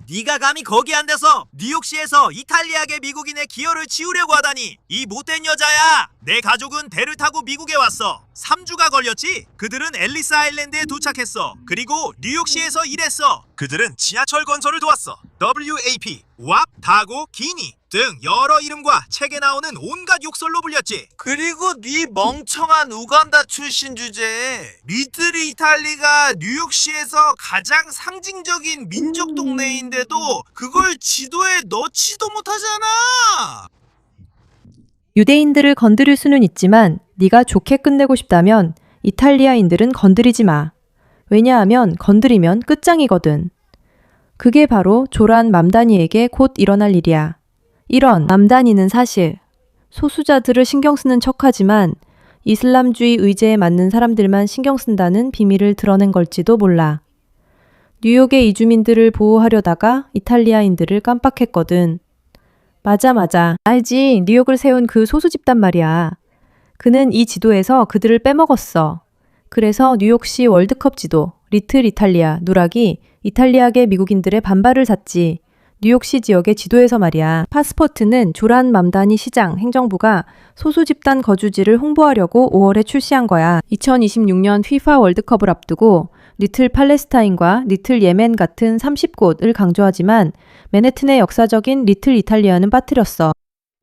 네가 감히 거기 앉아서 뉴욕시에서 이탈리아계 미국인의 기여를 지우려고 하다니 이 못된 여자야. 내 가족은 배를 타고 미국에 왔어. 3주가 걸렸지. 그들은 앨리스 아일랜드에 도착했어. 그리고 뉴욕시에서 일했어. 그들은 지하철 건설을 도왔어. WAP, 왑, 다고, 기니 등 여러 이름과 책에 나오는 온갖 욕설로 불렸지. 그리고 네 멍청한 우간다 출신 주제에 리틀 이탈리가 뉴욕시에서 가장 상징적인 민족 동네인데도 그걸 지도에 넣지도 못하잖아. 유대인들을 건드릴 수는 있지만 네가 좋게 끝내고 싶다면 이탈리아인들은 건드리지 마. 왜냐하면 건드리면 끝장이거든. 그게 바로 조란 맘다니에게 곧 일어날 일이야. 이런 맘다니는 사실 소수자들을 신경 쓰는 척하지만 이슬람주의 의제에 맞는 사람들만 신경 쓴다는 비밀을 드러낸 걸지도 몰라. 뉴욕의 이주민들을 보호하려다가 이탈리아인들을 깜빡했거든. 맞아. 알지. 뉴욕을 세운 그 소수 집단 말이야. 그는 이 지도에서 그들을 빼먹었어. 그래서 뉴욕시 월드컵 지도, 리틀 이탈리아, 누락이 이탈리아계 미국인들의 반발을 샀지. 뉴욕시 지역의 지도에서 말이야. 파스포트는 조란 맘다니 시장 행정부가 소수 집단 거주지를 홍보하려고 5월에 출시한 거야. 2026년 FIFA 월드컵을 앞두고 리틀 팔레스타인과 리틀 예멘 같은 30곳을 강조하지만 맨해튼의 역사적인 리틀 이탈리아는 빠뜨렸어.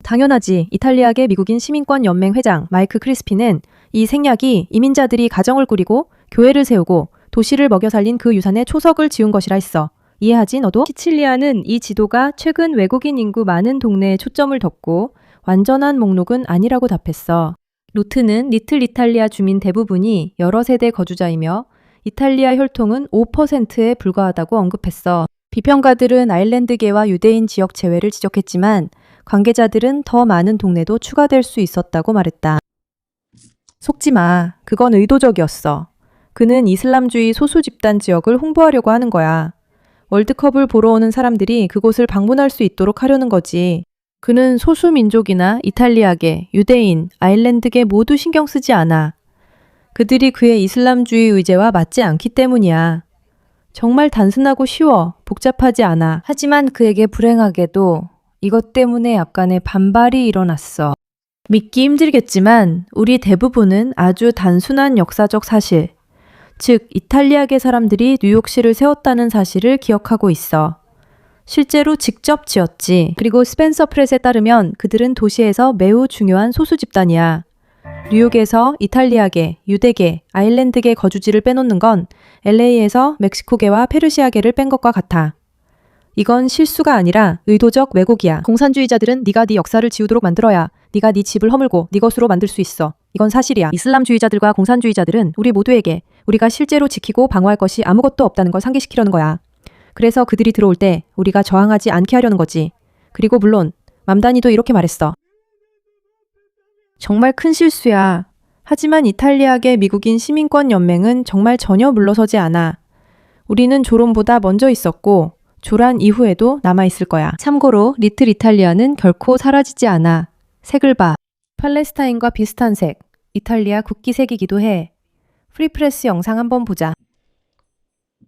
당연하지. 이탈리아계 미국인 시민권 연맹 회장 마이크 크리스피는 이 생략이 이민자들이 가정을 꾸리고 교회를 세우고 도시를 먹여 살린 그 유산에 초석을 지은 것이라 했어. 이해하지 너도? 시칠리아는 이 지도가 최근 외국인 인구 많은 동네에 초점을 뒀고 완전한 목록은 아니라고 답했어. 루트는 리틀 이탈리아 주민 대부분이 여러 세대 거주자이며 이탈리아 혈통은 5%에 불과하다고 언급했어. 비평가들은 아일랜드계와 유대인 지역 제외를 지적했지만 관계자들은 더 많은 동네도 추가될 수 있었다고 말했다. 속지 마. 그건 의도적이었어. 그는 이슬람주의 소수 집단 지역을 홍보하려고 하는 거야. 월드컵을 보러 오는 사람들이 그곳을 방문할 수 있도록 하려는 거지. 그는 소수 민족이나 이탈리아계, 유대인, 아일랜드계 모두 신경 쓰지 않아. 그들이 그의 이슬람주의 의제와 맞지 않기 때문이야. 정말 단순하고 쉬워, 복잡하지 않아. 하지만 그에게 불행하게도 이것 때문에 약간의 반발이 일어났어. 믿기 힘들겠지만 우리 대부분은 아주 단순한 역사적 사실, 즉 이탈리아계 사람들이 뉴욕시를 세웠다는 사실을 기억하고 있어. 실제로 직접 지었지. 그리고 스펜서 프렛에 따르면 그들은 도시에서 매우 중요한 소수 집단이야. 뉴욕에서 이탈리아계, 유대계, 아일랜드계 거주지를 빼놓는 건 LA에서 멕시코계와 페르시아계를 뺀 것과 같아. 이건 실수가 아니라 의도적 왜곡이야. 공산주의자들은 네가 네 역사를 지우도록 만들어야 네가 네 집을 허물고 네 것으로 만들 수 있어. 이건 사실이야. 이슬람주의자들과 공산주의자들은 우리 모두에게 우리가 실제로 지키고 방어할 것이 아무것도 없다는 걸 상기시키려는 거야. 그래서 그들이 들어올 때 우리가 저항하지 않게 하려는 거지. 그리고 물론 맘다니도 이렇게 말했어. 정말 큰 실수야. 하지만 이탈리아계 미국인 시민권 연맹은 정말 전혀 물러서지 않아. 우리는 조론보다 먼저 있었고 조란 이후에도 남아있을 거야. 참고로 리틀 이탈리아는 결코 사라지지 않아. 색을 봐. 팔레스타인과 비슷한 색. 이탈리아 국기색이기도 해. 프리프레스 영상 한번 보자.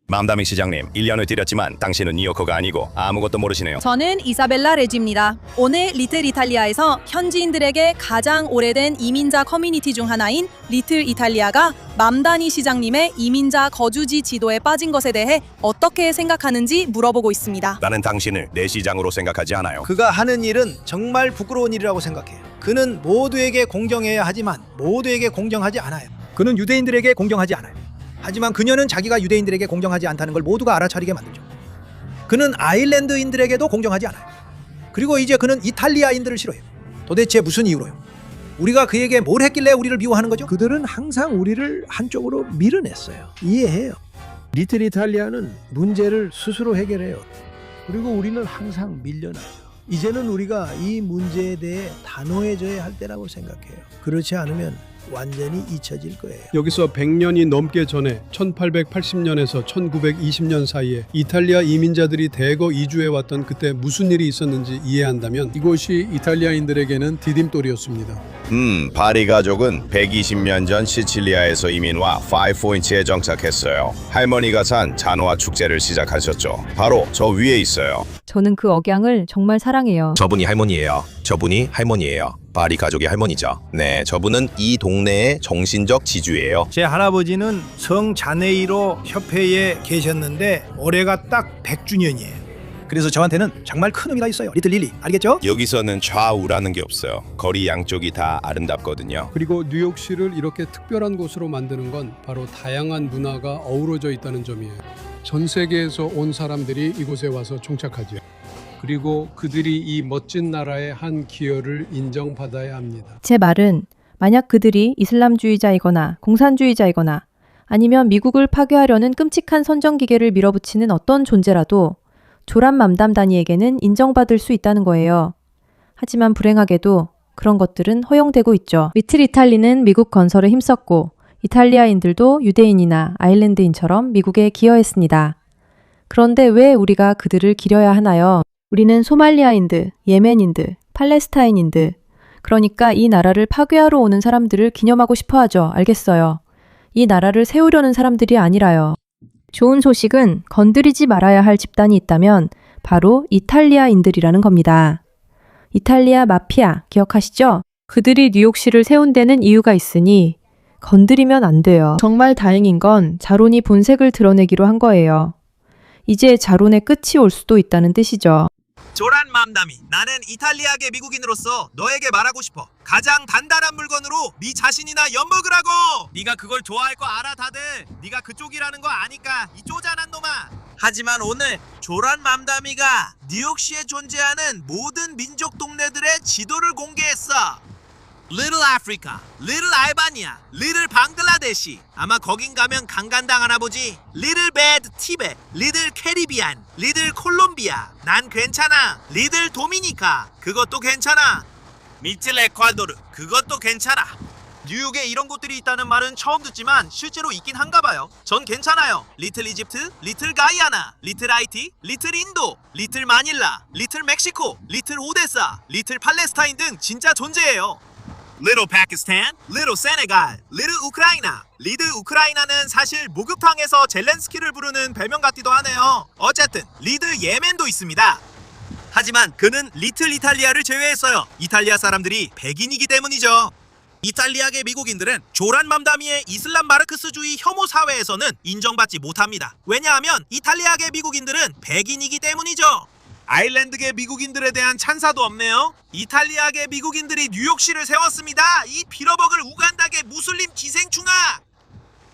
맘다미 시장님, 1년을 들였지만 당신은 뉴요커가 아니고 아무것도 모르시네요. 저는 이사벨라 레지입니다. 오늘 리틀 이탈리아에서 현지인들에게 가장 오래된 이민자 커뮤니티 중 하나인 리틀 이탈리아가 맘다니 시장님의 이민자 거주지 지도에 빠진 것에 대해 어떻게 생각하는지 물어보고 있습니다. 나는 당신을 내 시장으로 생각하지 않아요. 그가 하는 일은 정말 부끄러운 일이라고 생각해요. 그는 모두에게 공정해야 하지만 모두에게 공정하지 않아요. 그는 유대인들에게 공정하지 않아요. 하지만 그녀는 자기가 유대인들에게 공정하지 않다는 걸 모두가 알아차리게 만들죠. 그는 아일랜드인들에게도 공정하지 않아요. 그리고 이제 그는 이탈리아인들을 싫어해요. 도대체 무슨 이유로요? 우리가 그에게 뭘 했길래 우리를 미워하는 거죠? 그들은 항상 우리를 한쪽으로 밀어냈어요. 이해해요. 리틀 이탈리아는 문제를 스스로 해결해요. 그리고 우리는 항상 밀려나죠. 이제는 우리가 이 문제에 대해 단호해져야 할 때라고 생각해요. 그렇지 않으면 완전히 잊혀질 거예요. 여기서 100년이 넘게 전에 1880년에서 1920년 사이에 이탈리아 이민자들이 대거 이주해왔던 그때 무슨 일이 있었는지 이해한다면 이곳이 이탈리아인들에게는 디딤돌이었습니다. 바리 가족은 120년 전 시칠리아에서 이민 와 파이포인트에 정착했어요. 할머니가 산 잔화 축제를 시작하셨죠. 바로 저 위에 있어요. 저는 그 억양을 정말 사랑해요. 저분이 할머니예요. 저분이 할머니예요. 바리 가족의 할머니죠. 네, 저분은 이 동네의 정신적 지주예요. 제 할아버지는 성자네이로 협회에 계셨는데 올해가 딱 100주년이에요. 그래서 저한테는 정말 큰 의미가 있어요. 리틀 릴리, 알겠죠? 여기서는 좌우라는 게 없어요. 거리 양쪽이 다 아름답거든요. 그리고 뉴욕시를 이렇게 특별한 곳으로 만드는 건 바로 다양한 문화가 어우러져 있다는 점이에요. 전 세계에서 온 사람들이 이곳에 와서 정착하죠. 그리고 그들이 이 멋진 나라의 한 기여를 인정받아야 합니다. 제 말은 만약 그들이 이슬람주의자이거나 공산주의자이거나 아니면 미국을 파괴하려는 끔찍한 선전기계를 밀어붙이는 어떤 존재라도 조란맘담 다니에게는 인정받을 수 있다는 거예요. 하지만 불행하게도 그런 것들은 허용되고 있죠. 리틀 이탈리는 미국 건설에 힘썼고 이탈리아인들도 유대인이나 아일랜드인처럼 미국에 기여했습니다. 그런데 왜 우리가 그들을 기려야 하나요? 우리는 소말리아인들, 예멘인들, 팔레스타인인들, 그러니까 이 나라를 파괴하러 오는 사람들을 기념하고 싶어 하죠. 알겠어요. 이 나라를 세우려는 사람들이 아니라요. 좋은 소식은 건드리지 말아야 할 집단이 있다면 바로 이탈리아인들이라는 겁니다. 이탈리아 마피아 기억하시죠? 그들이 뉴욕시를 세운 데는 이유가 있으니 건드리면 안 돼요. 정말 다행인 건 자론이 본색을 드러내기로 한 거예요. 이제 자론의 끝이 올 수도 있다는 뜻이죠. 조란 맘담이, 나는 이탈리아계 미국인으로서 너에게 말하고 싶어. 가장 단단한 물건으로 네 자신이나 엿먹으라고. 네가 그걸 좋아할 거 알아 다들. 네가 그쪽이라는 거 아니까 이 쪼잔한 놈아. 하지만 오늘 조란 맘담이가 뉴욕시에 존재하는 모든 민족 동네들의 지도를 공개했어. Little Africa, Little Albania, Little 방글라데시. 아마 거긴 가면 강간당하나 보지. Little Bad Tibet, Little Caribbean, Little 콜롬비아. 난 괜찮아. Little 도미니카. 그것도 괜찮아. 미틀 에콰도르. 그것도 괜찮아. 뉴욕에 이런 곳들이 있다는 말은 처음 듣지만 실제로 있긴 한가 봐요. 전 괜찮아요. 리틀 이집트, 리틀 가이아나, 리틀 하이티, 리틀 인도, 리틀 마닐라, 리틀 멕시코, 리틀 오데사, 리틀 팔레스타인 등 진짜 존재해요. Little Pakistan, Little Senegal, Little 우크라이나. 리드 우크라이나는 사실 목욕탕에서 젤렌스키를 부르는 별명 같기도 하네요. 어쨌든 리드 예멘도 있습니다. 하지만 그는 리틀 이탈리아를 제외했어요. 이탈리아 사람들이 백인이기 때문이죠. 이탈리아계 미국인들은 조란 맘다미의 이슬람 마르크스주의 혐오 사회에서는 인정받지 못합니다. 왜냐하면 이탈리아계 미국인들은 백인이기 때문이죠. 아일랜드계 미국인들에 대한 찬사도 없네요. 이탈리아계 미국인들이 뉴욕시를 세웠습니다. 이 빌어먹을 우간다계 무슬림 기생충아!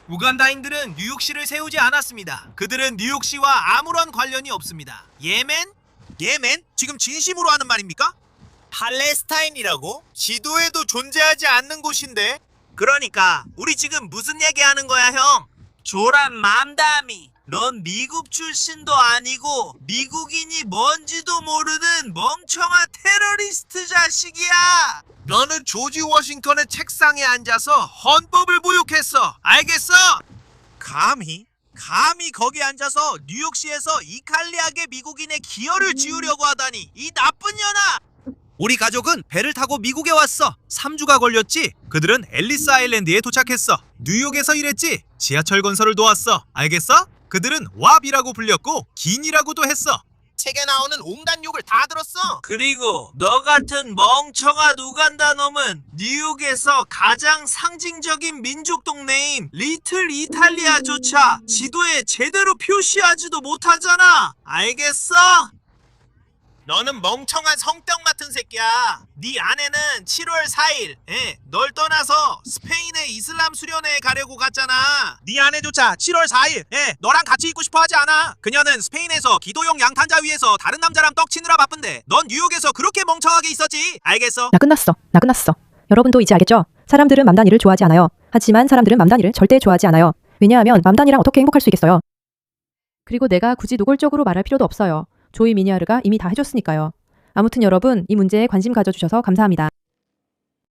우간다인들은 뉴욕시를 세우지 않았습니다. 그들은 뉴욕시와 아무런 관련이 없습니다. 예멘? 예멘? 지금 진심으로 하는 말입니까? 팔레스타인이라고? 지도에도 존재하지 않는 곳인데? 그러니까 우리 지금 무슨 얘기하는 거야 형? 조란 맘다미, 넌 미국 출신도 아니고 미국인이 뭔지도 모르는 멍청한 테러리스트 자식이야. 너는 조지 워싱턴의 책상에 앉아서 헌법을 모욕했어. 알겠어? 감히 거기 앉아서 뉴욕시에서 이탈리아계 미국인의 기여를 지우려고 하다니, 이 나쁜 년아! 우리 가족은 배를 타고 미국에 왔어. 3주가 걸렸지. 그들은 앨리스 아일랜드에 도착했어. 뉴욕에서 일했지. 지하철 건설을 도왔어. 알겠어? 그들은 왑이라고 불렸고 긴이라고도 했어. 책에 나오는 온갖 욕을 다 들었어. 그리고 너 같은 멍청한 우간다 놈은 뉴욕에서 가장 상징적인 민족 동네인 리틀 이탈리아조차 지도에 제대로 표시하지도 못하잖아. 알겠어? 너는 멍청한 성병 같은 새끼야. 네 아내는 7월 4일에 널 떠나서 스페인의 이슬람 수련회에 가려고 갔잖아. 네 아내조차 7월 4일에 너랑 같이 있고 싶어 하지 않아. 그녀는 스페인에서 기도용 양탄자 위에서 다른 남자랑 떡치느라 바쁜데 넌 뉴욕에서 그렇게 멍청하게 있었지. 알겠어? 나 끝났어. 여러분도 이제 알겠죠? 사람들은 맘다니를 좋아하지 않아요. 하지만 사람들은 맘다니를 절대 좋아하지 않아요. 왜냐하면 맘다니랑 어떻게 행복할 수 있겠어요. 그리고 내가 굳이 노골적으로 말할 필요도 없어요. 조이 미니아르가 이미 다 해줬으니까요. 아무튼 여러분, 이 문제에 관심 가져주셔서 감사합니다.